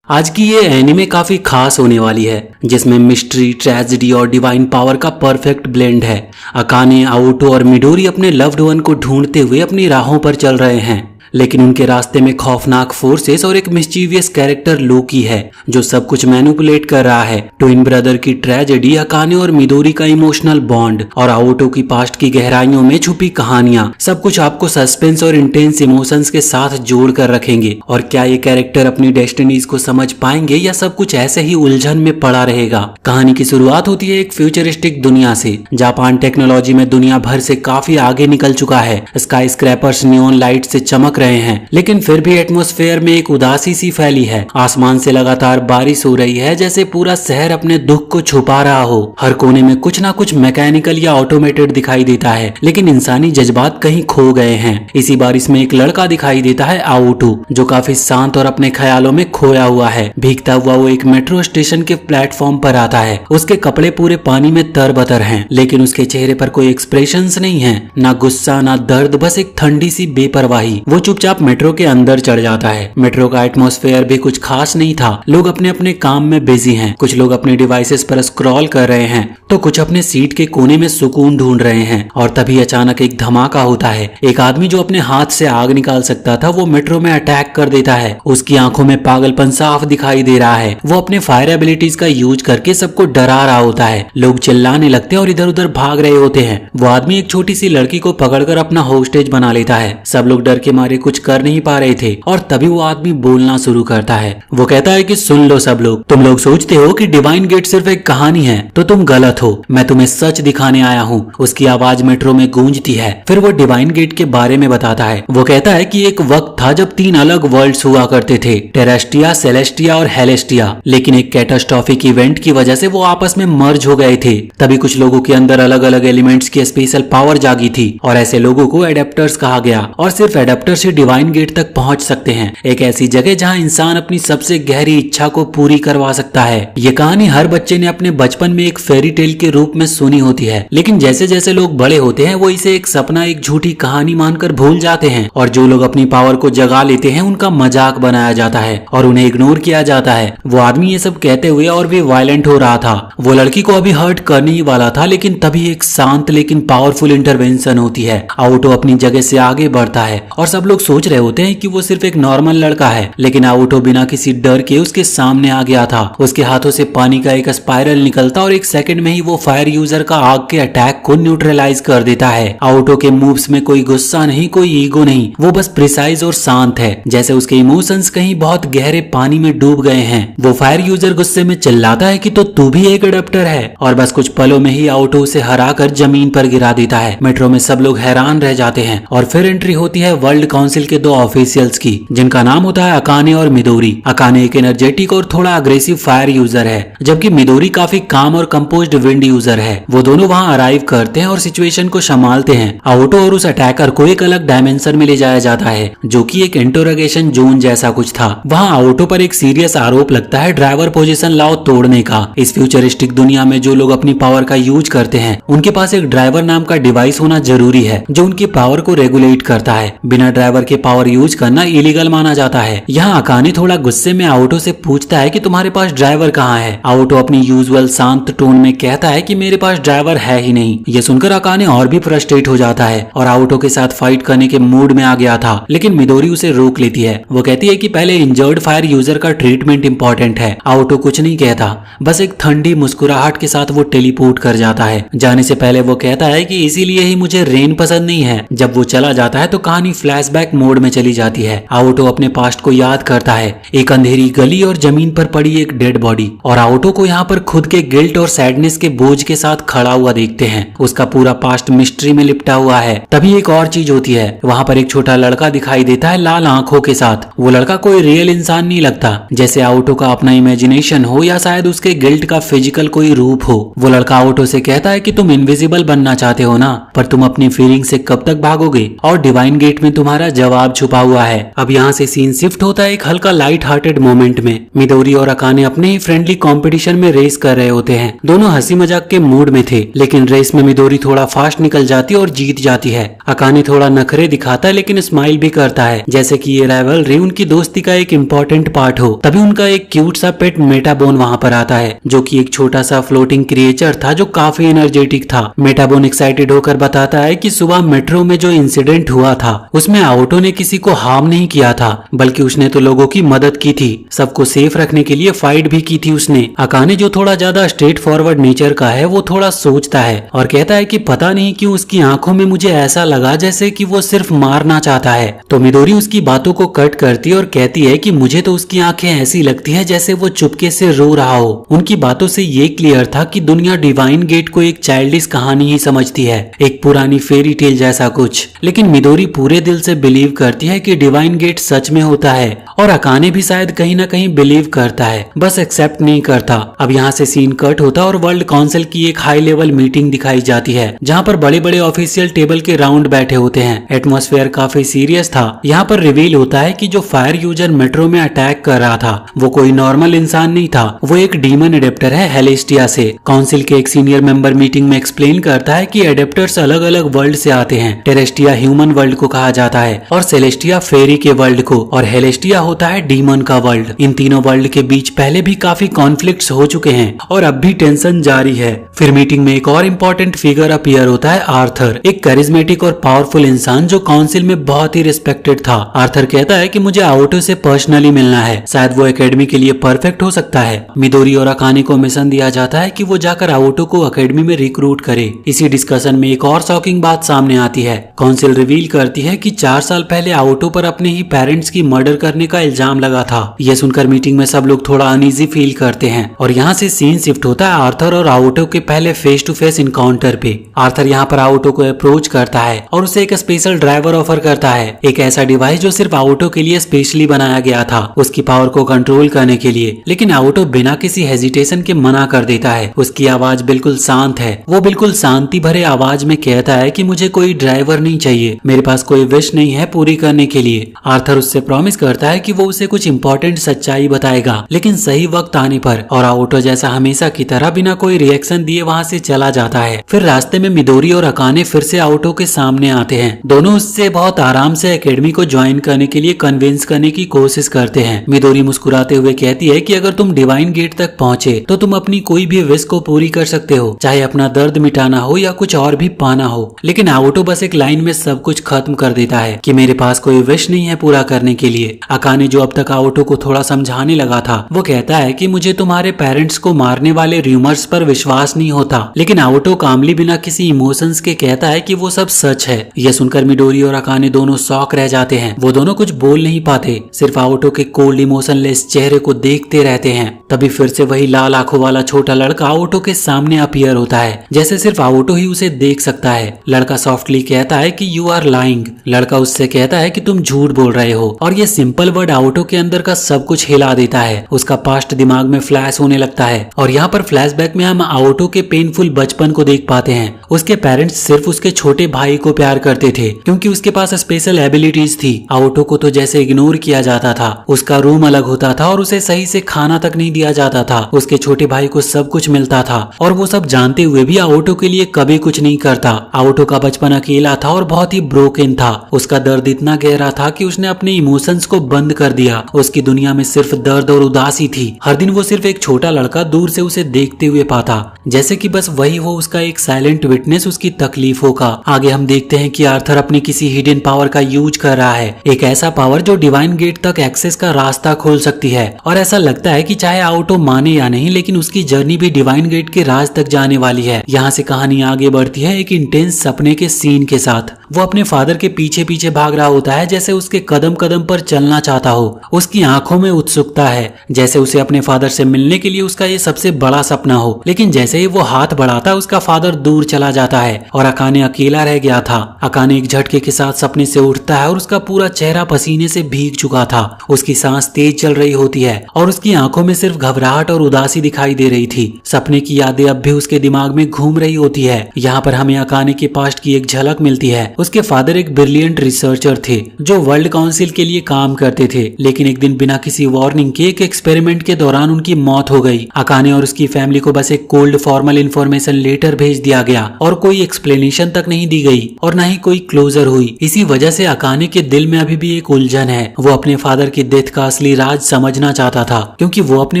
आज की ये एनिमे काफी खास होने वाली है, जिसमें मिस्ट्री, ट्रेजेडी और डिवाइन पावर का परफेक्ट ब्लेंड है। अकाने, आउटो और मिडोरी अपने लव्ड वन को ढूंढते हुए अपनी राहों पर चल रहे हैं, लेकिन उनके रास्ते में खौफनाक फोर्सेस और एक मिस्चीवियस कैरेक्टर लोकी है जो सब कुछ मैनिपुलेट कर रहा है। ट्विन ब्रदर की ट्रेजेडी, अकाने और मिडोरी का इमोशनल बॉन्ड और आउटो की पास्ट की गहराइयों में छुपी कहानियां, सब कुछ आपको सस्पेंस और इंटेंस इमोशंस के साथ जोड़ कर रखेंगे। और क्या ये कैरेक्टर अपनी डेस्टिनीज को समझ पाएंगे या सब कुछ ऐसे ही उलझन में पड़ा रहेगा। कहानी की शुरुआत होती है एक फ्यूचरिस्टिक दुनिया से। जापान टेक्नोलॉजी में दुनिया भर से काफी आगे निकल चुका है। स्काई स्क्रैपर्स नियॉन लाइट से चमक रहे हैं, लेकिन फिर भी एटमॉस्फेयर में एक उदासी सी फैली है। आसमान से लगातार बारिश हो रही है, जैसे पूरा शहर अपने दुख को छुपा रहा हो। हर कोने में कुछ ना कुछ मैकेनिकल या ऑटोमेटेड दिखाई देता है, लेकिन इंसानी जज्बात कहीं खो गए हैं। इसी बारिश में एक लड़का दिखाई देता है, आउटो, जो काफी शांत और अपने ख्यालों में खोया हुआ है। भीगता हुआ वो एक मेट्रो स्टेशन के प्लेटफॉर्म पर आता है। उसके कपड़े पूरे पानी में तरबतर हैं, लेकिन उसके चेहरे पर कोई एक्सप्रेशंस नहीं है, ना गुस्सा ना दर्द, बस एक ठंडी सी बेपरवाही। वो चुपचाप मेट्रो के अंदर चढ़ जाता है। मेट्रो का एटमॉस्फेयर भी कुछ खास नहीं था। लोग अपने अपने काम में बिजी हैं। कुछ लोग अपने डिवाइसेस पर स्क्रॉल कर रहे हैं, तो कुछ अपने सीट के कोने में सुकून ढूंढ रहे हैं। और तभी अचानक एक धमाका होता है। एक आदमी जो अपने हाथ से आग निकाल सकता था, वो मेट्रो में अटैक कर देता है। उसकी आंखों में पागलपन साफ दिखाई दे रहा है। वो अपने फायर एबिलिटीज का यूज करके सबको डरा रहा होता है। लोग चिल्लाने लगते हैं और इधर उधर भाग रहे होते हैं। वो आदमी एक छोटी सी लड़की को पकड़कर अपना होस्टेज बना लेता है। सब लोग डर के मारे कुछ कर नहीं पा रहे थे, और तभी वो आदमी बोलना शुरू करता है। वो कहता है कि सुन लो सब लोग, तुम लोग सोचते हो कि डिवाइन गेट सिर्फ एक कहानी है, तो तुम गलत हो। मैं तुम्हें सच दिखाने आया हूँ। उसकी आवाज मेट्रो में गूंजती है। फिर वो डिवाइन गेट के बारे में बताता है। वो कहता है कि एक वक्त था जब 3 अलग वर्ल्ड्स हुआ करते थे, टेरेस्ट्रिया, सेलेस्टिया और हेलेस्टिया, लेकिन एक कैटास्ट्रॉफिक इवेंट की वजह से वो आपस में मर्ज हो गए थे। तभी कुछ लोगों के अंदर अलग अलग एलिमेंट्स की स्पेशल पावर जागी थी, और ऐसे लोगों को एडेप्टर्स कहा गया। और सिर्फ एडेप्टर से डिवाइन गेट तक पहुंच सकते हैं, एक ऐसी जगह जहां इंसान अपनी सबसे गहरी इच्छा को पूरी करवा सकता है। ये कहानी हर बच्चे ने अपने बचपन में एक फेरी टेल के रूप में सुनी होती है, लेकिन जैसे जैसे लोग बड़े होते हैं वो इसे एक सपना, एक झूठी कहानी मानकर भूल जाते हैं। और जो लोग अपनी पावर को जगा लेते हैं, उनका मजाक बनाया जाता है और उन्हें इग्नोर किया जाता है। वो आदमी ये सब कहते हुए और भी वायलेंट हो रहा था। वो लड़की को अभी हर्ट करने ही वाला था, लेकिन तभी एक शांत लेकिन पावरफुल इंटरवेंशन होती है। आउटो अपनी जगह से आगे बढ़ता है और सब लोग सोच रहे होते हैं कि वो सिर्फ एक नॉर्मल लड़का है, लेकिन आउटो बिना किसी डर के उसके सामने आ गया था। उसके हाथों से पानी का एक स्पाइरल निकलता और एक सेकंड में ही वो फायर यूजर का आग के अटैक को न्यूट्रलाइज कर देता है। आउटो के मूव्स में कोई गुस्सा नहीं, कोई ईगो नहीं, वो बस प्रिसाइज और शांत है, जैसे उसके इमोशंस कहीं बहुत गहरे पानी में डूब गए हैं। वो फायर यूजर गुस्से में चिल्लाता है कि तो तू भी एक एडेप्टर है, और बस कुछ पलों में ही आउटो उसे हराकर जमीन पर गिरा देता है। मेट्रो में सब लोग हैरान रह जाते हैं, और फिर एंट्री होती है वर्ल्ड काउंसिल के 2 ऑफिशियल्स की, जिनका नाम होता है अकाने और मिडोरी। अकाने एक एनर्जेटिक और थोड़ा अग्रेसिव फायर यूजर है, जबकि मिडोरी काफी काम और कंपोज्ड विंड यूजर है। वो दोनों वहां अराइव करते हैं और सिचुएशन को संभालते हैं। आउटो और उस अटैकर को एक अलग डायमेंशन में ले जाया जाता है, जो कि एक इंटरोगेशन जोन जैसा कुछ था। वहां आउटो पर एक सीरियस आरोप लगता है ड्राइवर पोजीशन लॉ तोड़ने का। इस फ्यूचरिस्टिक दुनिया में जो लोग अपनी पावर का यूज करते हैं, उनके पास एक ड्राइवर नाम का डिवाइस होना जरूरी है, जो उनकी पावर को रेगुलेट करता है। बिना ड्राइवर के पावर यूज करना इलीगल माना जाता है। यहाँ अकाने थोड़ा गुस्से में आउटो से पूछता है कि तुम्हारे पास ड्राइवर कहाँ है। आउटो अपनी यूजुअल शांत टोन में कहता है कि मेरे पास ड्राइवर है ही नहीं। ये सुनकर अकाने और भी फ्रस्ट्रेट हो जाता है और आउटो के साथ फाइट करने के मूड में आ गया था, लेकिन मिडोरी उसे रोक लेती है। वो कहती है कि पहले इंजर्ड फायर यूजर का ट्रीटमेंट इंपॉर्टेंट है। आउटो कुछ नहीं कहता, बस एक ठंडी मुस्कुराहट के साथ वो टेलीपोर्ट कर जाता है। जाने से पहले वो कहता है कि इसीलिए ही मुझे रेन पसंद नहीं है। जब वो चला जाता है तो कहानी फ्लैशबैक मोड में चली जाती है। आउटो अपने पास्ट को याद करता है, एक अंधेरी गली और जमीन पर पड़ी एक डेड बॉडी, और आउटो को यहाँ पर खुद के गिल्ट और सैडनेस के बोझ के साथ खड़ा हुआ देखते हैं। उसका पूरा पास्ट मिस्ट्री में लिपटा हुआ है। तभी एक और चीज होती है, वहाँ पर एक छोटा लड़का दिखाई देता है लाल आंखों के साथ। वो लड़का कोई रियल इंसान नहीं लगता, जैसे आउटो का अपना इमेजिनेशन हो या शायद उसके गिल्ट का फिजिकल कोई रूप हो। वो लड़का आउटो से कहता है कि तुम इनविजिबल बनना चाहते हो ना, पर तुम अपनी फीलिंग से कब तक भागोगे, और डिवाइन गेट में तुम्हारा जवाब छुपा हुआ है। अब यहाँ से सीन शिफ्ट होता है एक हल्का लाइट हार्टेड मोमेंट में। मिडोरी और अकाने अपने ही फ्रेंडली कंपटीशन में रेस कर रहे होते हैं। दोनों हंसी मजाक के मूड में थे, लेकिन रेस में मिडोरी थोड़ा फास्ट निकल जाती है और जीत जाती है। अकाने थोड़ा नखरे दिखाता है लेकिन स्माइल भी करता है, जैसे कि ये राइवलरी उनकी दोस्ती का एक इम्पोर्टेंट पार्ट हो। तभी उनका एक क्यूट सा पेट मेटाबोन वहाँ पर आता है, जो कि एक छोटा सा फ्लोटिंग क्रिएचर था जो काफी एनर्जेटिक था। मेटाबोन एक्साइटेड होकर बताता है कि सुबह मेट्रो में जो इंसिडेंट हुआ था उसमें आउटो ने किसी को हार्म नहीं किया था, बल्कि उसने तो लोगों की मदद की थी। सबको सेफ रखने के लिए फाइट भी की थी उसने। अकाने जो थोड़ा ज्यादा स्ट्रेट फॉरवर्ड नेचर का है, वो थोड़ा सोचता है और कहता है कि पता नहीं क्यों उसकी आंखों में मुझे ऐसा लगा जैसे कि वो सिर्फ मारना चाहता है। तो मिडोरी उसकी बातों को कट करती है और कहती है कि मुझे तो उसकी आंखें ऐसी लगती है जैसे वो चुपके से रो रहा हो। उनकी बातों से ये क्लियर था कि दुनिया डिवाइन गेट को एक चाइल्डिश कहानी ही समझती है, एक पुरानी फेरी टेल जैसा कुछ। लेकिन मिडोरी पूरे दिल से बिलीव करती है कि डिवाइन गेट सच में होता है, और अकाने भी शायद कहीं ना कहीं बिलीव करता है, बस एक्सेप्ट नहीं करता। अब यहाँ से सीन कट होता और वर्ल्ड काउंसिल की एक हाई लेवल मीटिंग दिखाई जाती है, जहाँ पर बड़े बड़े ऑफिशियल टेबल के राउंड बैठे होते हैं। एटमॉस्फेयर काफी सीरियस था। यहाँ पर रिवील होता है कि जो फायर यूजर मेट्रो में अटैक कर रहा था वो कोई नॉर्मल इंसान नहीं था, वो एक डीमन एडेप्टर है हेलेस्टिया से। काउंसिल के एक सीनियर मेंबर मीटिंग में एक्सप्लेन करता है कि एडेप्टर्स अलग अलग वर्ल्ड से आते हैं। टेरेस्टिया ह्यूमन वर्ल्ड को कहा जाता है और सेलेस्टिया फेरी के वर्ल्ड को, और हेलेस्टिया होता है डीमन का वर्ल्ड। इन तीनों वर्ल्ड के बीच पहले भी काफी कॉन्फ्लिक्ट्स हो चुके हैं और अब भी टेंशन जारी है। फिर मीटिंग में एक और इम्पोर्टेंट फिगर अपीयर होता है, आर्थर, एक करिश्मेटिक और पावरफुल इंसान जो काउंसिल में बहुत ही रिस्पेक्टेड था। आर्थर कहता है कि मुझे आउटो से पर्सनली मिलना है, शायद वो एकेडमी के लिए परफेक्ट हो सकता है। मिडोरी और अकाने को मिशन दिया जाता है कि वो जाकर आउटो को एकेडमी में रिक्रूट करे। इसी डिस्कशन में एक और शॉकिंग बात सामने आती है। काउंसिल रिवील करती है कि 4 साल पहले आउटो पर अपने ही पेरेंट्स की मर्डर करने का इल्जाम लगा था। यह सुनकर मीटिंग में सब लोग थोड़ा अनईजी फील करते हैं और यहाँ से सीन शिफ्ट होता है आर्थर और आउटो के पहले फेस टू फेस इनकाउंटर पे। आर्थर यहाँ पर आउटो को अप्रोच करता है और उसे एक स्पेशल ड्राइवर ऑफर करता है, एक ऐसा डिवाइस जो सिर्फ आउटो के लिए स्पेशली बनाया गया था उसकी पावर को कंट्रोल करने के लिए। लेकिन आउटो बिना किसी हेजिटेशन के मना कर देता है। उसकी आवाज बिल्कुल शांत है, वो बिल्कुल शांति भरे आवाज में कहता है कि मुझे कोई ड्राइवर नहीं चाहिए, मेरे पास कोई विश नहीं है पूरी करने के लिए। आर्थर उससे प्रॉमिस करता है कि वो उसे कुछ इंपॉर्टेंट सच्चाई बताएगा, लेकिन सही वक्त आने पर। और आउटो जैसा हमेशा की तरह बिना कोई रिएक्शन दिए वहाँ से चला जाता है। फिर रास्ते में मिडोरी और अकाने फिर से आउटो के सामने आते हैं। दोनों उससे बहुत आराम से एकेडमी को ज्वाइन करने के लिए कन्विंस करने की कोशिश करते हैं। मिडोरी मुस्कुराते हुए कहती है कि अगर तुम डिवाइन गेट तक पहुँचे तो तुम अपनी कोई भी विश को पूरी कर सकते हो, चाहे अपना दर्द मिटाना हो या कुछ और भी पाना हो। लेकिन आउटो बस एक लाइन में सब कुछ खत्म कर देता है कि मेरे पास कोई विश नहीं है पूरा करने के लिए। अकाने जो अब तक आउटो को थोड़ा समझाने लगा था, वो कहता है कि मुझे तुम्हारे पेरेंट्स को मारने वाले र्यूमर्स पर विश्वास नहीं होता। लेकिन आउटो कामली बिना किसी इमोशंस के कहता है कि वो सब सच है। यह सुनकर मिडोरी और अकाने दोनों शॉक रह जाते हैं। वो दोनों कुछ बोल नहीं पाते, सिर्फ आउटो के कोल्ड इमोशनलेस चेहरे को देखते रहते हैं। तभी फिर से वही लाल आंखों वाला छोटा लड़का आउटो के सामने अपीयर होता है, जैसे सिर्फ आउटो ही उसे देख सकता है। लड़का सॉफ्टली कहता है कि यू आर लाइंग। लड़का उससे कहता है कि तुम झूठ बोल रहे हो, और ये सिंपल वर्ड आउटो के अंदर का सब कुछ हिला देता है। उसका पास्ट दिमाग में फ्लैश होने लगता है और यहाँ पर फ्लैशबैक में हम आउटो के पेनफुल बचपन को देख पाते हैं। उसके पेरेंट्स सिर्फ उसके छोटे भाई को प्यार करते थे क्योंकि उसके पास स्पेशल एबिलिटीज थी। आउटो को तो जैसे इग्नोर किया जाता था, उसका रूम अलग होता था और उसे सही से खाना तक नहीं दिया जाता था। उसके छोटे भाई को सब कुछ मिलता था और वो सब जानते हुए भी आउटो के लिए कभी कुछ नहीं करता। आउटो का बचपन अकेला था और बहुत ही ब्रोकन था। उसका दर्द इतना गहरा था कि उसने अपने इमोशंस को बंद कर दिया। उसकी दुनिया में सिर्फ दर्द और उदासी थी। हर दिन वो सिर्फ एक छोटा लड़का दूर से उसे देखते हुए पाता, जैसे कि बस वही हो उसका एक साइलेंट विटनेस उसकी तकलीफों का। आगे हम देखते हैं कि आर्थर अपनी किसी हिडन पावर का यूज कर रहा है, एक ऐसा पावर जो डिवाइन गेट तक एक्सेस का रास्ता खोल सकती है। और ऐसा लगता है कि चाहे आउटो माने या नहीं, लेकिन उसकी जर्नी भी डिवाइन गेट के राज तक जाने वाली है। यहाँ से कहानी आगे बढ़ती है एक इंटेंस सपने के सीन के साथ। वो अपने फादर के पीछे पीछे भाग रहा होता है, जैसे उसके कदम कदम पर चलना चाहता हो। उसकी आंखों में उत्सुकता है, जैसे उसे अपने फादर से मिलने के लिए उसका ये सबसे बड़ा सपना हो। लेकिन जैसे ही वो हाथ बढ़ाता है, उसका फादर दूर चला जाता है और अकाने अकेला रह गया था। अकाने एक झटके के साथ सपने से उठता है और उसका पूरा चेहरा पसीने से भीग चुका था। उसकी सांस तेज चल रही होती है और उसकी आंखों में सिर्फ घबराहट और उदासी दिखाई दे रही थी। सपने की यादें अब भी उसके दिमाग में घूम रही होती है। यहाँ पर हमें अकाने के पास्ट की एक झलक मिलती है। उसके फादर एक ब्रिलियंट रिसर्चर थे जो वर्ल्ड काउंसिल के लिए काम करते थे, लेकिन एक दिन बिना किसी वार्निंग के एक एक्सपेरिमेंट के दौरान उनकी मौत हो गई। अकाने और उसकी फैमिली को बस एक कोल्ड फॉर्मल इन्फॉर्मेशन लेटर भेज दिया गया और कोई एक्सप्लेनेशन तक नहीं दी गई और न ही कोई क्लोजर हुई। इसी वजह से अकाने के दिल में अभी भी एक उलझन है। वो अपने फादर की डेथ का असली राज समझना चाहता था, क्योंकि वो अपने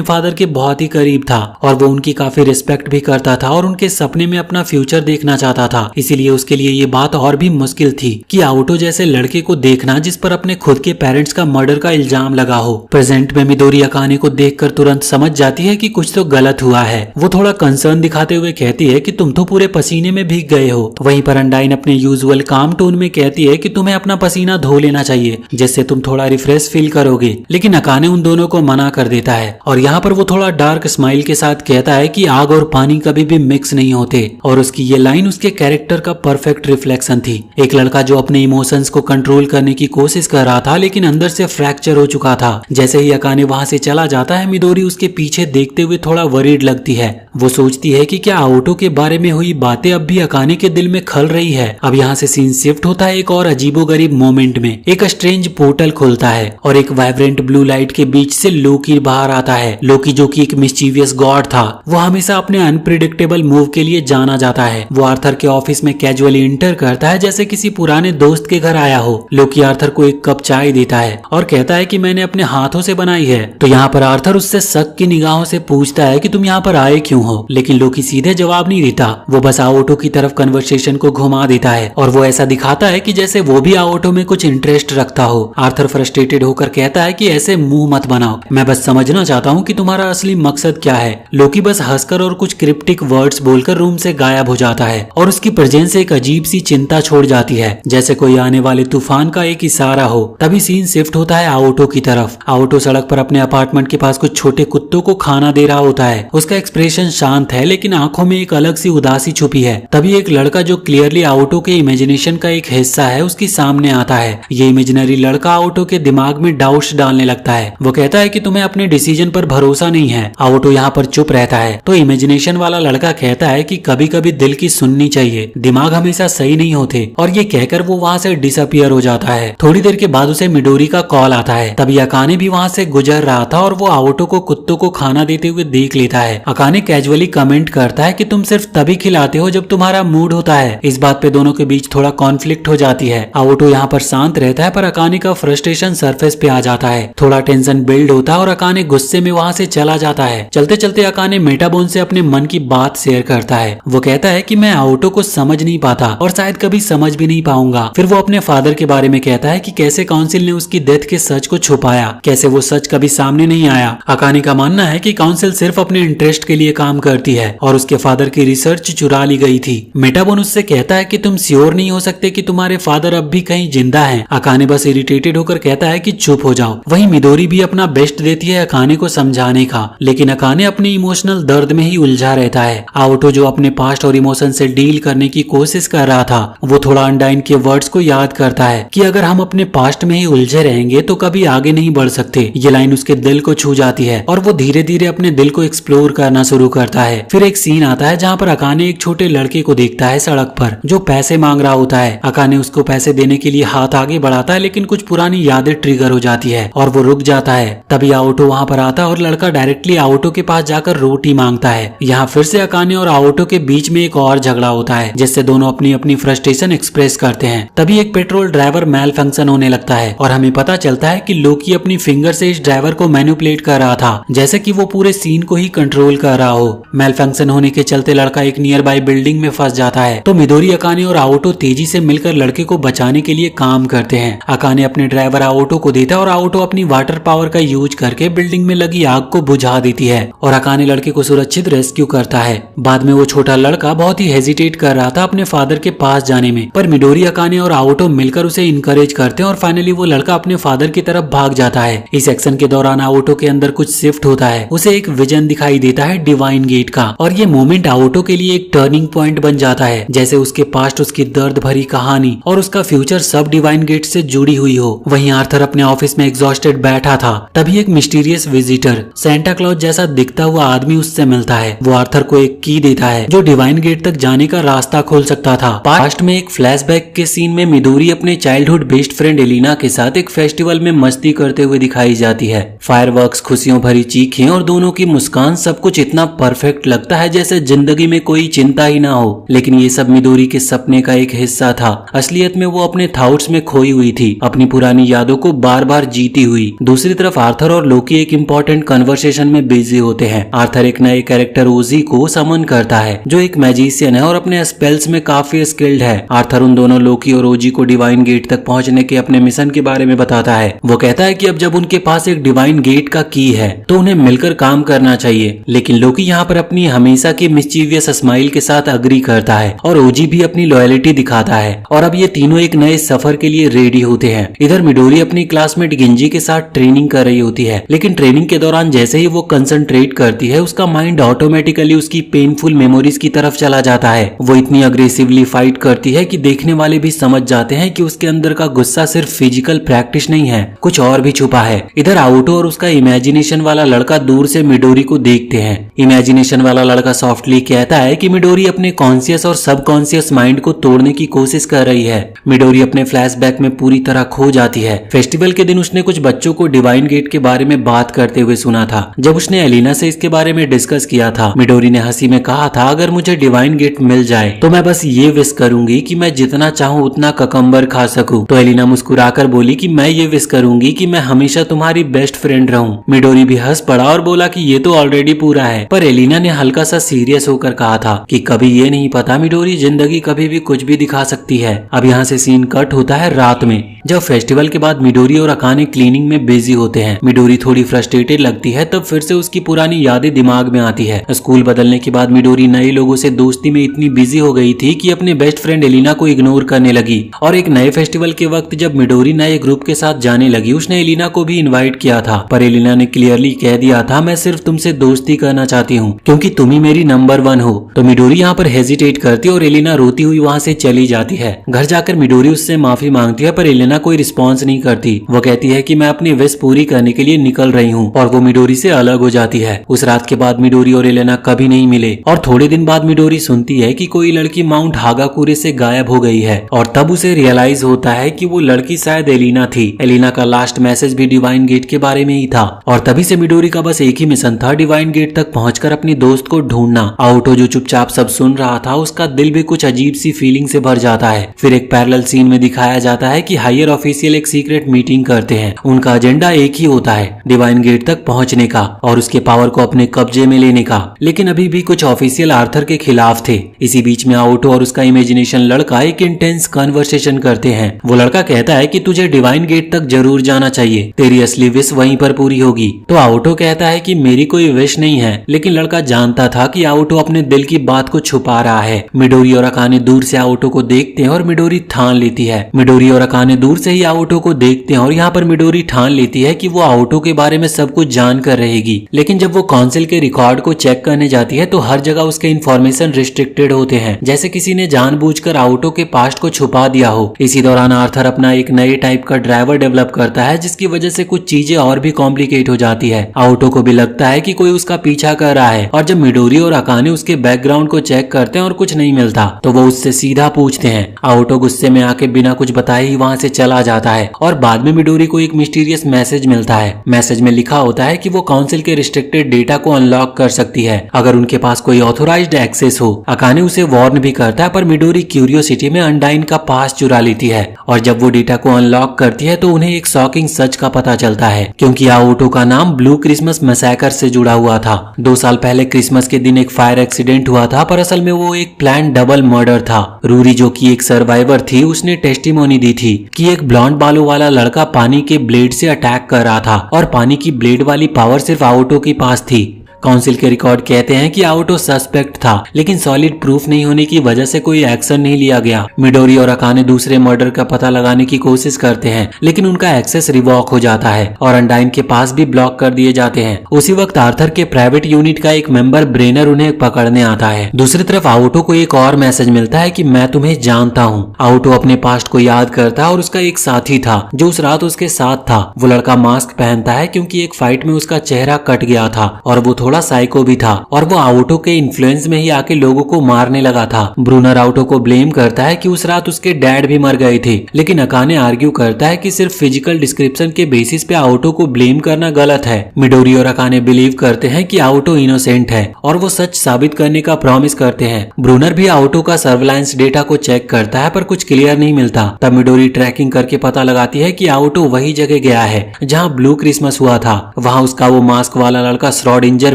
फादर के बहुत ही करीब था और वो उनकी काफी रिस्पेक्ट भी करता था और उनके सपने में अपना फ्यूचर देखना चाहता था। इसीलिए उसके लिए ये बात और भी मुश्किल थी कि आउटो जैसे लड़के को देखना जिस पर अपने खुद के पेरेंट्स का मर्डर का इल्जाम लगा हो। प्रेजेंट में मिडोरी अकाने को देखकर तुरंत समझ जाती है कि कुछ तो गलत हुआ है। वो थोड़ा कंसर्न दिखाते हुए कहती है कि तुम तो पूरे पसीने में भीग गए हो। वहीं पर अंडाइन अपने यूजुअल काम टोन में कहती है कि तुम्हें अपना पसीना धो लेना चाहिए, जिससे तुम थोड़ा रिफ्रेश फील करोगे। लेकिन अकाने उन दोनों को मना कर देता है और यहाँ पर वो थोड़ा डार्क स्माइल के साथ कहता है कि आग और पानी कभी भी मिक्स नहीं होते। और उसकी ये लाइन उसके कैरेक्टर का परफेक्ट रिफ्लेक्शन थी। एक लड़का जो अपने इमोशंस को कंट्रोल करने की कोशिश कर रहा था लेकिन अंदर से फ्रैक्चर हो चुका था। जैसे ही अकाने वहां से चला जाता है, मिडोरी उसके पीछे देखते हुए थोड़ा वरीड लगती है। वो सोचती है कि क्या आउटो के बारे में हुई बातें अब भी अकाने के दिल में खल रही है। अब यहाँ से सीन शिफ्ट होता है एक और अजीबोगरीब मोमेंट में। एक स्ट्रेंज पोर्टल खुलता है और एक वाइब्रेंट ब्लू लाइट के बीच से लोकी बाहर आता है। लोकी जो कि एक मिस्चीवियस गॉड था, वो हमेशा अपने अनप्रिडिक्टेबल मूव के लिए जाना जाता है। वो आर्थर के ऑफिस में कैजुअली इंटर करता है जैसे किसी पुराने दोस्त के घर आया हो। लोकी आर्थर को एक कप चाय देता है और कहता है कि मैंने अपने हाथों से बनाई है। तो यहाँ पर आर्थर उससे शक की निगाहों से पूछता है कि तुम यहाँ पर आए क्यों हो, लेकिन लोकी सीधे जवाब नहीं देता। वो बस आउटो की तरफ कन्वर्सेशन को घुमा देता है और वो ऐसा दिखाता है कि जैसे वो भी आउटो में कुछ इंटरेस्ट रखता हो। आर्थर फ्रस्ट्रेटेड होकर कहता है कि ऐसे मुंह मत बनाओ, मैं बस समझना चाहता हूँ कि तुम्हारा असली मकसद क्या है। लोकी बस हंसकर और कुछ क्रिप्टिक वर्ड्स बोलकर रूम से गायब हो जाता है और उसकी प्रेजेंस एक अजीब सी चिंता छोड़ जाती है, जैसे कोई आने वाले तूफान का एक इशारा हो। तभी सीन शिफ्ट होता है आउटो की तरफ। आउटो सड़क पर अपने अपार्टमेंट के पास कुछ छोटे कुत्तों को खाना दे रहा होता है। उसका एक्सप्रेशन शांत है लेकिन आंखों में एक अलग सी उदासी छुपी है। तभी एक लड़का जो क्लियरली आउटो के इमेजिनेशन का एक हिस्सा है उसकी सामने आता है। ये इमेजिनरी लड़का आउटो के दिमाग में डाउट्स डालने लगता है। वो कहता है कि तुम्हें अपने डिसीजन पर भरोसा नहीं है। आउटो यहाँ पर चुप रहता है तो इमेजिनेशन वाला लड़का कहता है कि कभी कभी दिल की सुननी चाहिए, दिमाग हमेशा सही नहीं होते। और ये कहकर वो वहाँ से डिसअपियर हो जाता है। थोड़ी देर के बाद उसे मिडोरी का कॉल आता है। तभी अकाने भी वहाँ से गुजर रहा था और वो आउटो को कुत्तों को खाना देते हुए देख लेता है। अकाने कैजुअली कमेंट करता है कि तुम सिर्फ तभी खिलाते हो जब तुम्हारा मूड होता है। इस बात पे दोनों के बीच थोड़ा कॉन्फ्लिक्ट हो जाती है। आउटो यहाँ पर शांत रहता है पर अकाने का फ्रस्ट्रेशन सरफेस पे आ जाता है। थोड़ा टेंशन बिल्ड होता है और अकाने गुस्से में वहाँ से चला जाता है। चलते चलते अकाने मेटाबोन से अपने मन की बात शेयर करता है। वो कहता है कि मैं आउटो को समझ नहीं पाता और शायद कभी समझ भी नहीं पाऊंगा। फिर वो अपने फादर के बारे में कहता है कि कैसे काउंसिल ने उसकी डेथ के सच को छुपाया, कैसे वो सच कभी सामने नहीं आया। अकाने का मानना है कि काउंसिल सिर्फ अपने इंटरेस्ट के लिए काम करती है और उसके फादर की रिसर्च चुरा ली गई थी। मेटाबोन उससे कहता है कि तुम श्योर नहीं हो सकते कि तुम्हारे फादर अब भी कहीं जिंदा हैं। अकाने बस इरिटेटेड होकर कहता है कि चुप हो जाओ। वहीं मिडोरी भी अपना बेस्ट देती है अकाने को समझाने का, लेकिन अकाने अपने इमोशनल दर्द में ही उलझा रहता है। आउटो जो अपने पास्ट और इमोशन से डील करने की कोशिश कर रहा था, वो थोड़ा अंडाइन के वर्ड्स को याद करता है कि अगर हम अपने पास्ट में ही उलझे रहेंगे तो कभी आगे नहीं बढ़ सकते। ये लाइन उसके दिल को छू जाती है और वो धीरे धीरे अपने दिल को एक्सप्लोर करना शुरू करता है। फिर एक सीन आता है जहाँ पर अकाने एक छोटे लड़के को देखता है सड़क पर जो पैसे मांग रहा होता है। अकाने उसको पैसे देने के लिए हाथ आगे बढ़ाता है लेकिन कुछ पुरानी यादें ट्रिगर हो जाती है और वो रुक जाता है। तभी आउटो वहाँ पर आता है और लड़का डायरेक्टली आउटो के पास जाकर रोटी मांगता है। यहाँ फिर से अकाने और आउटो के बीच में एक और झगड़ा होता है जिससे दोनों अपनी अपनी फ्रस्ट्रेशन एक्सप्रेस करते हैं। तभी एक पेट्रोल ड्राइवर मैल फंक्शन होने लगता है और हमें पता चलता है कि लोकी अपनी फिंगर से इस ड्राइवर को मैनिपुलेट कर रहा था, जैसे कि वो पूरे सीन को ही कंट्रोल कर रहा हो। मैल फंक्शन होने के चलते लड़का एक नियर बाय बिल्डिंग में फंस जाता है तो मिडोरी, अकाने और आउटो तेजी से मिलकर लड़के को बचाने के लिए काम करते हैं। अकाने अपने ड्राइवर आउटो को देता है और आउटो अपनी वाटर पावर का यूज करके बिल्डिंग में लगी आग को बुझा देती है और अकाने लड़के को सुरक्षित रेस्क्यू करता है। बाद में वो छोटा लड़का बहुत ही हेजिटेट कर रहा था अपने फादर के पास जाने में, पर मिडोरी, अकाने और आउटो मिलकर उसे इनकरेज करते हैं और फाइनली वो लड़का अपने फादर की तरफ भाग जाता है। इस एक्शन के दौरान आउटो के अंदर कुछ शिफ्ट होता है। उसे एक विजन दिखाई देता है डिवाइन गेट का और ये मोमेंट आउटो के लिए एक टर्निंग पॉइंट बन जाता है, जैसे उसके पास्ट, उसकी दर्द भरी कहानी और उसका फ्यूचर सब डिवाइन गेट से जुड़ी हुई हो। वहीं आर्थर अपने ऑफिस में एग्जॉस्टेड बैठा था। तभी एक मिस्टीरियस विजिटर, सेंटा क्लॉज जैसा दिखता हुआ आदमी उससे मिलता है। वो आर्थर को एक की देता है जो डिवाइन गेट तक जाने का रास्ता खोल सकता था। पास्ट में एक फ्लैश फ्लैशबैक के सीन में मिडोरी अपने चाइल्डहुड बेस्ट फ्रेंड एलिना के साथ एक फेस्टिवल में मस्ती करते हुए दिखाई जाती है। फायरवर्क्स, खुशियों भरी चीखें और दोनों की मुस्कान, सब कुछ इतना परफेक्ट लगता है जैसे जिंदगी में कोई चिंता ही ना हो। लेकिन ये सब मिडोरी के सपने का एक हिस्सा था। असलियत में वो अपने थॉट्स में खोई हुई थी, अपनी पुरानी यादों को बार बार जीती हुई। दूसरी तरफ आर्थर और लोकी एक इम्पोर्टेंट कन्वर्सेशन में बिजी होते हैं। आर्थर एक नए कैरेक्टर ओजी को समन करता है जो एक मैजिशियन है और अपने स्पेल्स में काफी स्किल्ड है। आर्थर उन दोनों लोकी और ओजी को डिवाइन गेट तक पहुंचने के अपने मिशन के बारे में बताता है। वो कहता है कि अब जब उनके पास एक डिवाइन गेट का की है तो उन्हें मिलकर काम करना चाहिए। लेकिन लोकी यहाँ पर अपनी हमेशा की मिस्चीवियस स्माइल के साथ अग्री करता है और ओजी भी अपनी लॉयल्टी दिखाता है और अब ये तीनों एक नए सफर के लिए रेडी होते हैं। इधर मिडोरी अपनी क्लासमेट गिंजी के साथ ट्रेनिंग कर रही होती है, लेकिन ट्रेनिंग के दौरान जैसे ही वो कंसंट्रेट करती है उसका माइंड ऑटोमेटिकली उसकी पेनफुल मेमोरीज की तरफ चला जाता है। वो इतनी अग्रेसिवली फाइट करती है कि देखने वाले भी समझ जाते हैं कि उसके अंदर का गुस्सा सिर्फ फिजिकल प्रैक्टिस नहीं है, कुछ और भी छुपा है। इधर आउटो और उसका इमेजिनेशन वाला लड़का दूर से मिडोरी को देखते हैं। इमेजिनेशन वाला लड़का सॉफ्टली कहता है कि मिडोरी अपने कॉन्शियस और सबकॉन्शियस माइंड को तोड़ने की कोशिश कर रही है। मिडोरी अपने फ्लैशबैक में पूरी तरह खो जाती है। फेस्टिवल के दिन उसने कुछ बच्चों को डिवाइन गेट के बारे में बात करते हुए सुना था। जब उसने एलिना से इसके बारे में डिस्कस किया था, मिडोरी ने हंसी में कहा था, अगर मुझे डिवाइन गेट मिल जाए तो मैं बस ये विश करूंगी कि मैं जितना चाहूँ उतना ककम्बर खा सकूं। तो एलिना मुस्कुराकर बोली कि मैं ये विश करूंगी कि मैं हमेशा तुम्हारी बेस्ट फ्रेंड रहूं। मिडोरी भी हंस पड़ा और बोला कि ये तो ऑलरेडी पूरा है। पर एलिना ने हल्का सा सीरियस होकर कहा था कि कभी ये नहीं पता मिडोरी, जिंदगी कभी भी कुछ भी दिखा सकती है। अब यहाँ से सीन कट होता है रात में, जब फेस्टिवल के बाद मिडोरी और अकाने क्लीनिंग में बिजी होते हैं। मिडोरी थोड़ी फ्रस्ट्रेटेड लगती है, तब फिर से उसकी पुरानी यादें दिमाग में आती है। स्कूल बदलने के बाद मिडोरी नए लोगों से दोस्ती में इतनी बिजी हो गई थी कि अपने बेस्ट फ्रेंड एलिना को इग्नोर करने लगी। और एक नए फेस्टिवल के वक्त जब मिडोरी नए ग्रुप के साथ जाने लगी, उसने एलिना को भी इनवाइट किया था, पर एलिना ने क्लियरली कह दिया था, मैं सिर्फ तुमसे दोस्ती करना चाहती हूँ क्योंकि तुम ही मेरी नंबर 1 हो। तो मिडोरी यहाँ पर हेजिटेट करती है और एलिना रोती हुई वहाँ से चली जाती है। घर जाकर मिडोरी उससे माफी मांगती है, पर एलिना कोई रिस्पॉन्स नहीं करती। वो कहती है कि मैं अपनी विश पूरी करने के लिए निकल रही हूँ और वो मिडोरी से अलग हो जाती है। उस रात के बाद मिडोरी और एलिना कभी नहीं मिले और थोड़े दिन बाद मिडोरी सुनती है कि कोई लड़की माउंट हागाकुरे से गायब हो गई है और तब उसे रियलाइज होता है कि वो लड़की शायद एलिना थी। एलिना का लास्ट मैसेज भी डिवाइन गेट के बारे में ही था और तभी से मिडोरी का बस एक ही मिशन था, डिवाइन गेट तक पहुंचकर अपनी दोस्त को ढूंढना। आउटो जो चुपचाप सब सुन रहा था, उसका दिल भी कुछ अजीब सी फीलिंग से भर जाता है। फिर एक पैरेलल सीन में दिखाया जाता है कि हायर ऑफिशियल एक सीक्रेट मीटिंग करते हैं। उनका एजेंडा एक ही होता है, डिवाइन गेट तक पहुंचने का और उसके पावर को अपने कब्जे में लेने का। लेकिन अभी भी कुछ ऑफिशियल आर्थर के खिलाफ थे। इसी बीच में आउटो और उसका इमेजिनेशन लड़का एक इंटेंस कन्वर्सेशन करते हैं। वो लड़का कहता है कि तुझे डिवाइन गेट तक जरूर जाना चाहिए, तेरी असली विश वहीं पर पूरी होगी। तो आउटो कहता है कि मेरी कोई विश नहीं है, लेकिन लड़का जानता था कि आउटो अपने दिल की बात को छुपा रहा है। मिडोरी और अकाने दूर से आउटो को देखते हैं और मिडोरी ठान लेती है। मिडोरी और अकाने दूर से ही आउटो को देखते हैं और यहाँ पर मिडोरी ठान लेती है कि वो आउटो के बारे में सब कुछ जान कर रहेगी। लेकिन जब वो काउंसिल के रिकॉर्ड को चेक करने जाती है तो हर जगह उसके इन्फॉर्मेशन रिस्ट्रिक्टेड होते हैं, जैसे किसी ने जानबूझकर आउटो के पास्ट को छुपा दिया हो। इसी दौरान आर्थर अपना एक नए टाइप का ड्राइवर डेवलप करता है, जिसकी वजह से कुछ चीजें और भी कॉम्प्लिकेट हो जाती है। आउटो को भी लगता है कि कोई उसका पीछा कर रहा है और जब मिडोरी और अकाने उसके बैकग्राउंड को चेक करते हैं और कुछ नहीं मिलता तो वो उससे सीधा पूछते हैं। आउटो गुस्से में आके बिना कुछ बताए ही वहाँ से चला जाता है और बाद में मिडोरी को एक मिस्टीरियस मैसेज मिलता है। मैसेज में लिखा होता है कि वो काउंसिल के रिस्ट्रिक्टेड डेटा को अनलॉक कर सकती है अगर उनके पास कोई ऑथोराइज्ड एक्सेस हो। अकाने उसे वार्न भी करता है, पर मिडोरी क्यूरियोसिटी में अनडाइन का पास चुरा लेती है और जब वो डेटा को अनलॉक करती है तो उन्हें एक शॉकिंग सच का पता चलता है, क्योंकि आउटो का नाम ब्लू क्रिसमस मैसेकर से जुड़ा हुआ था। 2 साल पहले क्रिसमस के दिन एक फायर एक्सीडेंट हुआ था, पर असल में वो एक प्लान डबल मर्डर था। रूरी जो कि एक सर्वाइवर थी, उसने टेस्टिमोनी दी थी कि एक ब्लॉन्ड बालों वाला लड़का पानी के ब्लेड से अटैक कर रहा था और पानी की ब्लेड वाली पावर सिर्फ आउटो के पास थी। काउंसिल के रिकॉर्ड कहते हैं कि आउटो सस्पेक्ट था, लेकिन सॉलिड प्रूफ नहीं होने की वजह से कोई एक्शन नहीं लिया गया। मिडोरी और अकाने दूसरे मर्डर का पता लगाने की कोशिश करते हैं, लेकिन उनका एक्सेस रिवॉक हो जाता है और अनडाइन के पास भी ब्लॉक कर दिए जाते हैं। उसी वक्त आर्थर के प्राइवेट यूनिट का एक मेंबर ब्रेनर उन्हें पकड़ने आता है। दूसरी तरफ आउटो को एक और मैसेज मिलता है कि मैं तुम्हें जानता हूँ। आउटो अपने पास्ट को याद करता है और उसका एक साथी था जो उस रात उसके साथ था। वो लड़का मास्क पहनता है क्योंकि एक फाइट में उसका चेहरा कट गया था और वो थोड़ा थोड़ा साइको भी था और वो आउटो के इन्फ्लुएंस में ही आके लोगों को मारने लगा था। ब्रूनर आउटो को ब्लेम करता है कि उस रात उसके डैड भी मर गए थे, लेकिन अकाने आर्ग्यू करता है कि सिर्फ फिजिकल डिस्क्रिप्शन के बेसिस पे आउटो को ब्लेम करना गलत है। मिडोरी और अकाने बिलीव करते हैं कि आउटो इनोसेंट है और वो सच साबित करने का प्रॉमिस करते हैं। ब्रूनर भी आउटो का सर्विलांस डेटा को चेक करता है पर कुछ क्लियर नहीं मिलता। तब मिडोरी ट्रैकिंग करके पता लगाती है कि आउटो वही जगह गया है जहां ब्लू क्रिसमस हुआ था। वहां उसका वो मास्क वाला लड़का श्रोडिंजर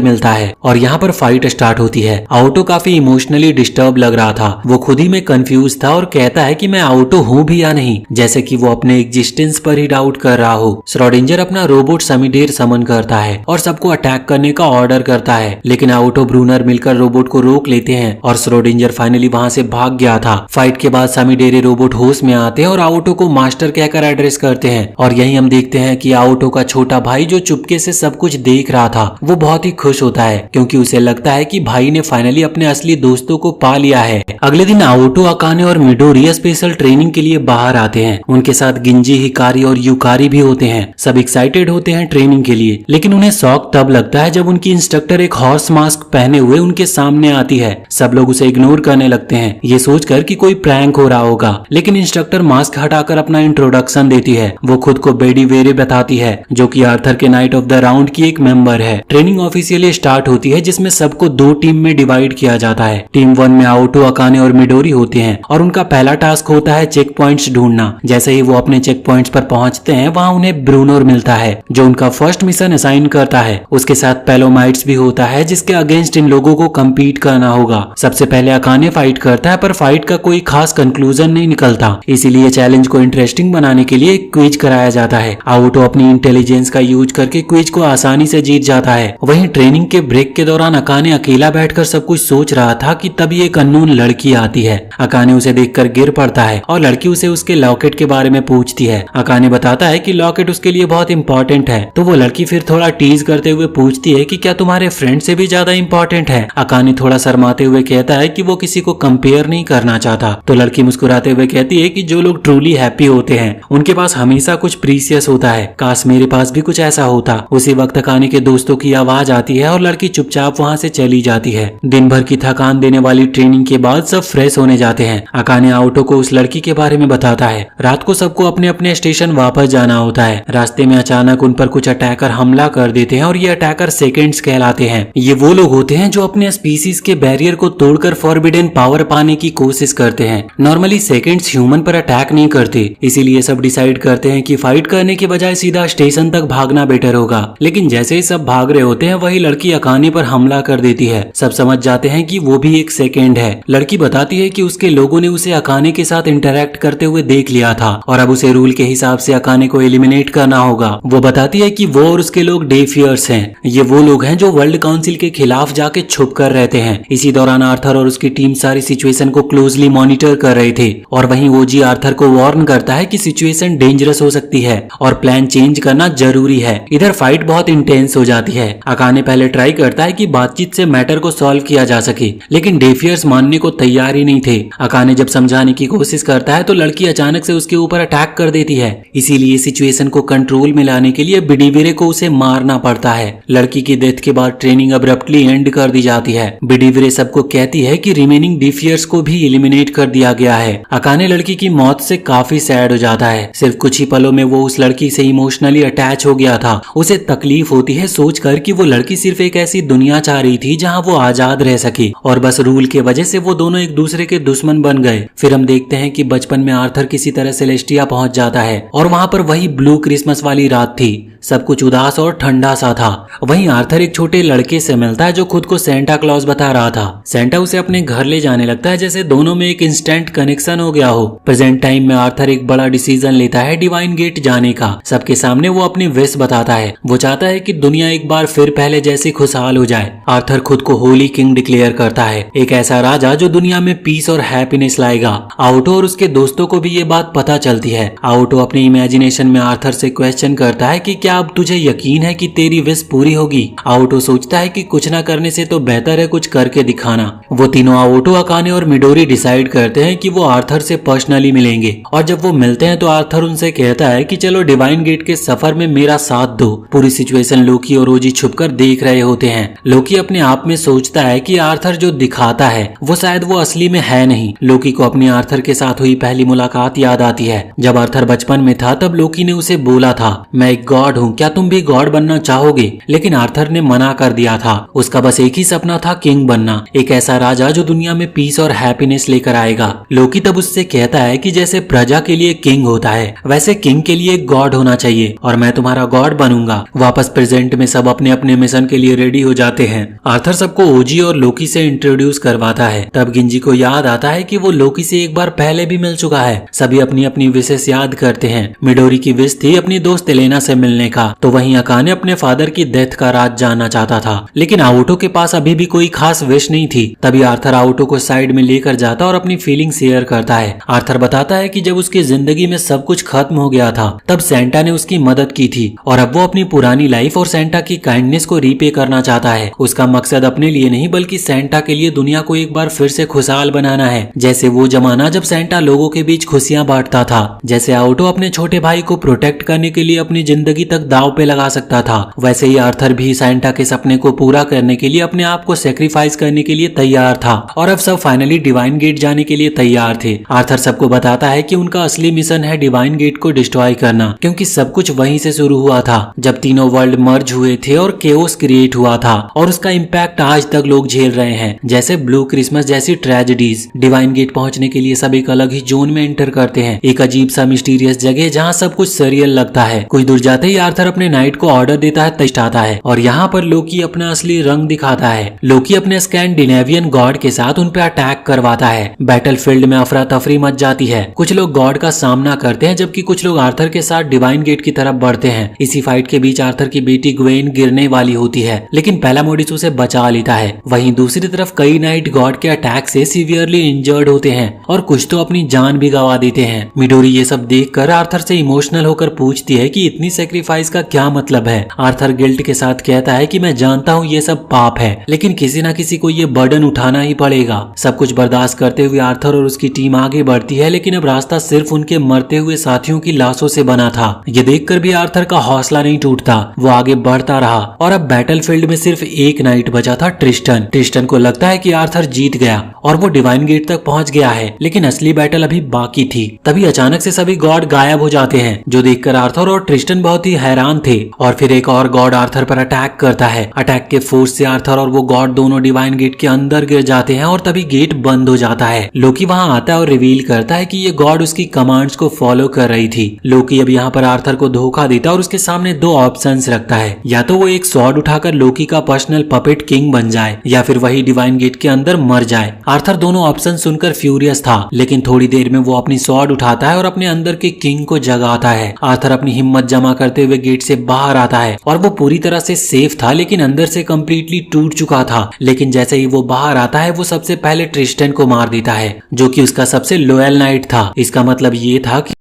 मिलता है और यहाँ पर फाइट स्टार्ट होती है। आउटो काफी इमोशनली डिस्टर्ब लग रहा था, वो खुद ही में कंफ्यूज था और कहता है कि मैं आउटो हूँ भी या नहीं, जैसे कि वो अपने एग्जिस्टेंस पर ही डाउट कर रहा हो। श्रोडिंजर अपना रोबोट समीडेर समन करता है और सबको अटैक करने का ऑर्डर करता है, लेकिन आउटो ब्रूनर मिलकर रोबोट को रोक लेते हैं और श्रोडिंजर फाइनली वहां से भाग गया था। फाइट के बाद समीडेरे रोबोट होश में आते हैं और आउटो को मास्टर कहकर एड्रेस करते हैं और यही हम देखते हैं कि आउटो का छोटा भाई जो चुपके से सब कुछ देख रहा था वो बहुत ही खुश होता है क्योंकि उसे लगता है कि भाई ने फाइनली अपने असली दोस्तों को पा लिया है। अगले दिन आउटो, अकाने और मिडोरी स्पेशल ट्रेनिंग के लिए बाहर आते हैं। उनके साथ गिंजी, हिकारी और यूकारी भी होते हैं। सब एक्साइटेड होते हैं ट्रेनिंग के लिए, लेकिन उन्हें शौक तब लगता है जब उनकी इंस्ट्रक्टर एक हॉर्स मास्क पहने हुए उनके सामने आती है। सब लोग उसे इग्नोर करने लगते हैं, ये सोचकर कि कोई प्रैंक हो रहा होगा, लेकिन इंस्ट्रक्टर मास्क हटाकर अपना इंट्रोडक्शन देती है। वो खुद को बेडी वेरे बताती है जो कि आर्थर के नाइट ऑफ द राउंड की एक मेंबर है। ट्रेनिंग ऑफिशियली स्टार्ट होती है जिसमें सबको दो टीम में डिवाइड किया जाता है। टीम 1 में आउटो, अकाने और मिडोरी होते हैं और उनका पहला टास्क होता है चेक पॉइंट्स ढूंढना। जैसे ही वो अपने चेक पॉइंट्स पर पहुंचते हैं वहां उन्हें ब्रूनर मिलता है जो उनका फर्स्ट मिशन असाइन करता है। उसके साथ पेलोमाइट्स भी होता है जिसके अगेंस्ट इन लोगों को कम्पीट करना होगा। सबसे पहले अकाने फाइट करता है पर फाइट का कोई खास कंक्लूजन नहीं निकलता, इसीलिए चैलेंज को इंटरेस्टिंग बनाने के लिए एक क्विज कराया जाता है। आउटो अपनी इंटेलिजेंस का यूज करके क्विज को आसानी से जीत जाता है। वहीं ट्रेनिंग के ब्रेक के दौरान अकाने अकेला बैठकर सब कुछ सोच रहा था कि तभी एक अननोन लड़की आती है। अकाने उसे देखकर गिर पड़ता है और लड़की उसे उसके लॉकेट के बारे में पूछती है। अकाने बताता है कि लॉकेट उसके लिए बहुत इंपॉर्टेंट है, तो वो लड़की फिर थोड़ा टीज करते हुए पूछती है कि क्या तुम्हारे फ्रेंड से भी ज्यादा इंपॉर्टेंट है। अकाने थोड़ा शर्माते हुए कहता है कि वो किसी को कंपेयर नहीं करना चाहता, तो लड़की मुस्कुराते हुए कहती है कि जो लोग ट्रूली हैप्पी होते हैं उनके पास हमेशा कुछ प्रीसियस होता है, काश मेरे पास भी कुछ ऐसा होता। उसी वक्त अकाने के दोस्तों की आवाज आती है और लड़की चुपचाप वहां से चली जाती है। दिन भर की थकान देने वाली ट्रेनिंग के बाद सब फ्रेश होने जाते हैं। अकाने आउटो को उस लड़की के बारे में बताता है। रात को सबको अपने अपने स्टेशन वापस जाना होता है। रास्ते में अचानक उन पर कुछ अटैकर हमला कर देते हैं और ये अटैकर सेकेंड्स कहलाते हैं। ये वो लोग होते हैं जो अपने स्पीसीज के बैरियर को तोड़कर फॉरबिडन पावर पाने की कोशिश करते हैं। नॉर्मली सेकेंड्स ह्यूमन पर अटैक नहीं करते, इसीलिए सब डिसाइड करते हैं कि फाइट करने के बजाय सीधा स्टेशन तक भागना बेटर होगा। लेकिन जैसे ही सब भाग रहे होते हैं वही लड़की अकाने पर हमला कर देती है। सब समझ जाते हैं कि वो भी एक सेकेंड है। लड़की बताती है कि उसके लोगों ने उसे अकाने के साथ इंटरैक्ट करते हुए देख लिया था और अब उसे रूल के हिसाब से अकाने को एलिमिनेट करना होगा। वो बताती है कि वो और उसके लोग डेफियर्स हैं। ये वो लोग हैं जो वर्ल्ड काउंसिल के खिलाफ जाके छुप कर रहते हैं। इसी दौरान आर्थर और उसकी टीम सारी सिचुएशन को क्लोजली मॉनिटर कर रहे थे और वहीं ओजी आर्थर को वार्न करता है कि सिचुएशन डेंजरस हो सकती है और प्लान चेंज करना जरूरी है। इधर फाइट बहुत इंटेंस हो जाती है। अकाने पहले ट्राई करता है कि बातचीत से मैटर को सॉल्व किया जा सके, लेकिन डेफियर्स मानने को तैयार ही नहीं थे। अकाने जब समझाने की कोशिश करता है तो लड़की अचानक से उसके ऊपर अटैक कर देती है। इसीलिए सिचुएशन को कंट्रोल में लाने के लिए बिडीवेरे को उसे मारना पड़ता है। लड़की की डेथ के बाद ट्रेनिंग अब्रप्टली एंड कर दी जाती है। बिडीवेरे सबको कहती है कि रिमेनिंग डेफियर्स को भी एलिमिनेट कर दिया गया है। अकाने लड़की की मौत से काफी सैड हो जाता है। सिर्फ कुछ ही पलों में वो उस लड़की से इमोशनली अटैच हो गया था। उसे तकलीफ होती है सोचकर कि वो लड़की सिर्फ एक ऐसी दुनिया चाह रही थी जहां वो आजाद रह सके और बस रूल के वजह से वो दोनों एक दूसरे के दुश्मन बन गए। फिर हम देखते हैं कि बचपन में आर्थर किसी तरह सेलेस्टिया पहुंच जाता है और वहां पर वही ब्लू क्रिसमस वाली रात थी। सब कुछ उदास और ठंडा सा था। वहीं आर्थर एक छोटे लड़के से मिलता है जो खुद को सेंटा क्लॉज बता रहा था। सेंटा उसे अपने घर ले जाने लगता है जैसे दोनों में एक इंस्टेंट कनेक्शन हो गया हो। प्रेजेंट टाइम में आर्थर एक बड़ा डिसीजन लेता है डिवाइन गेट जाने का। सबके सामने वो अपनी विश बताता है। वो चाहता है कि दुनिया एक बार फिर पहले जैसी खुशहाल हो जाए। आर्थर खुद को होली किंग डिक्लेयर करता है, एक ऐसा राजा जो दुनिया में पीस और हैप्पीनेस लाएगा। आउटो और उसके दोस्तों को भी ये बात पता चलती है। आउटो अपने इमेजिनेशन में आर्थर से क्वेश्चन करता है कि क्या अब तुझे यकीन है कि तेरी विश पूरी होगी? आउटो सोचता है कि कुछ ना करने से तो बेहतर है कुछ करके दिखाना। वो तीनों आउटो, अकाने और मिडोरी डिसाइड करते हैं कि वो आर्थर से पर्सनली मिलेंगे, और जब वो मिलते हैं तो आर्थर उनसे कहता है कि चलो डिवाइन गेट के सफर में मेरा साथ दो। पूरी सिचुएशन लोकी और ओजी छुपकर देख रहे होते हैं। लोकी अपने आप में सोचता है कि आर्थर जो दिखाता है वो शायद वो असली में है नहीं। लोकी को अपनी आर्थर के साथ हुई पहली मुलाकात याद आती है। जब आर्थर बचपन में था तब लोकी ने उसे बोला था, मैं एक गॉड हूँ, क्या तुम भी गॉड बनना चाहोगे? लेकिन आर्थर ने मना कर दिया था। उसका बस एक ही सपना था, किंग बनना, एक ऐसा राजा जो दुनिया में पीस और हैप्पीनेस लेकर आएगा। लोकी तब उससे कहता है कि जैसे प्रजा के लिए किंग होता है वैसे किंग के लिए गॉड होना चाहिए, और मैं तुम्हारा गॉड बनूंगा। वापस प्रेजेंट में सब अपने अपने मिशन के लिए रेडी हो जाते हैं। आर्थर सबको ओजी और लोकी से इंट्रोड्यूस करवाता है। तब गिंजी को याद आता है कि वो लोकी से एक बार पहले भी मिल चुका है। सभी अपनी अपनी विशेष याद करते हैं। मिडोरी की विश थी अपनी दोस्त एलेना से मिलने का, तो वहीं अकाने अपने फादर की डेथ का राज जानना चाहता था। लेकिन आउटो के पास अभी भी कोई खास विश नहीं थी। तभी आर्थर आउटो को साइड में लेकर जाता और अपनी फीलिंग शेयर करता है। आर्थर बताता है कि जब उसकी जिंदगी में सब कुछ खत्म हो गया था तब सेंटा ने उसकी मदद की थी, और अब वो अपनी पुरानी लाइफ और सेंटा की काइंडनेस को रीपे करना चाहता है। उसका मकसद अपने लिए नहीं बल्कि सेंटा के लिए दुनिया को एक बार फिर से खुशहाल बनाना है, जैसे वो जमाना जब सेंटा लोगों के बीच खुशियां बांटता था। जैसे आउटो अपने छोटे भाई को प्रोटेक्ट करने के लिए अपनी जिंदगी तक दांव पे लगा सकता था, वैसे ही आर्थर भी सेंटा के सपने को पूरा करने के लिए अपने आप को सेक्रीफाइस करने के लिए तैयार था। और अब सब फाइनली डिवाइन गेट जाने के लिए तैयार थे। आर्थर सबको बताता है कि उनका असली मिशन है डिवाइन गेट को डिस्ट्रॉय करना, क्योंकि सब कुछ वहीं से शुरू हुआ था जब तीनों वर्ल्ड मर्ज हुए थे और केओस क्रिएट हुआ था, और उसका इम्पैक्ट आज तक लोग झेल रहे हैं, जैसे ब्लू क्रिसमस जैसी ट्रेजेडीज। डिवाइन गेट पहुंचने के लिए सब एक अलग ही जोन में एंटर करते हैं, एक अजीब सा मिस्टीरियस जगह जहाँ सब कुछ सरियल लगता है। कुछ दूर जाते ही आर्थर अपने नाइट को ऑर्डर देता है, तस्ट आता है, और यहाँ पर लोकी अपना असली रंग दिखाता है। लोकी अपने स्कैंडिनेवियन गॉड के साथ उन पे अटैक करवाता है। बैटलफील्ड में अफरा तफरी मच जाती है। कुछ लोग गॉड का सामना करते हैं जबकि कुछ लोग आर्थर के साथ डिवाइन गेट की तरफ बढ़ते हैं। इसी फाइट के बीच आर्थर की बेटी ग्वेन गिरने वाली होती है, लेकिन पैलामोडिस उसे बचा लेता है। वहीं दूसरी तरफ कई नाइट गॉड के अटैक से सीवियरली इंजर्ड होते हैं और कुछ तो अपनी जान भी गंवा देते हैं। मिडोरी ये सब देखकर आर्थर से इमोशनल होकर पूछती है कि इतनी सेक्रीफाइस का क्या मतलब है। आर्थर गिल्ट के साथ कहता है कि मैं जानता हूँ ये सब पाप है, लेकिन किसी न किसी को ये बर्डन उठाना ही पड़ेगा। सब कुछ बर्दाश्त करते हुए आर्थर और उसकी टीम आगे बढ़ती है, लेकिन अब रास्ता सिर्फ उनके मरते हुए साथियों की लाशों से बना था। ये देखकर भी आर्थर का हौसला नहीं टूटता, वो आगे बढ़ता रहा, और अब बैटलफील्ड में सिर्फ एक नाइट बचा था, ट्रिस्टन। ट्रिस्टन को लगता है कि आर्थर जीत गया और वो डिवाइन गेट तक पहुंच गया है, लेकिन असली बैटल अभी बाकी थी। तभी अचानक से सभी गॉड गायब हो जाते हैं, जो देखकर आर्थर और ट्रिस्टन बहुत ही हैरान थे। और फिर एक और गॉड आर्थर पर अटैक करता है। अटैक के फोर्स से आर्थर और वो गॉड दोनों डिवाइन गेट के अंदर गिर जाते हैं और तभी गेट बंद हो जाता है। लोकी वहां आता है और रिवील करता है कि ये गॉड उसकी कमांड्स को फॉलो कर रही थी। लोकी अब यहाँ पर आर्थर को धोखा देता है और उसके सामने दो ऑप्शंस रखता है, या तो वो एक स्वॉर्ड उठाकर लोकी का पर्सनल पपेट किंग बन जाए, या फिर वही डिवाइन गेट के अंदर मर जाए। आर्थर दोनों ऑप्शन सुनकर फ्यूरियस था, लेकिन थोड़ी देर में वो अपनी स्वॉर्ड उठाता है और अपने अंदर के किंग को जगाता है। आर्थर अपनी हिम्मत जमा करते हुए गेट से बाहर आता है और वो पूरी तरह से सेफ था, लेकिन अंदर से कंप्लीटली टूट चुका था। लेकिन जैसे ही वो बाहर आता है वो सबसे पहले ट्रिस्टन को मार देता है, जो कि उसका सबसे लॉयल नाइट था। इसका मतलब ये था कि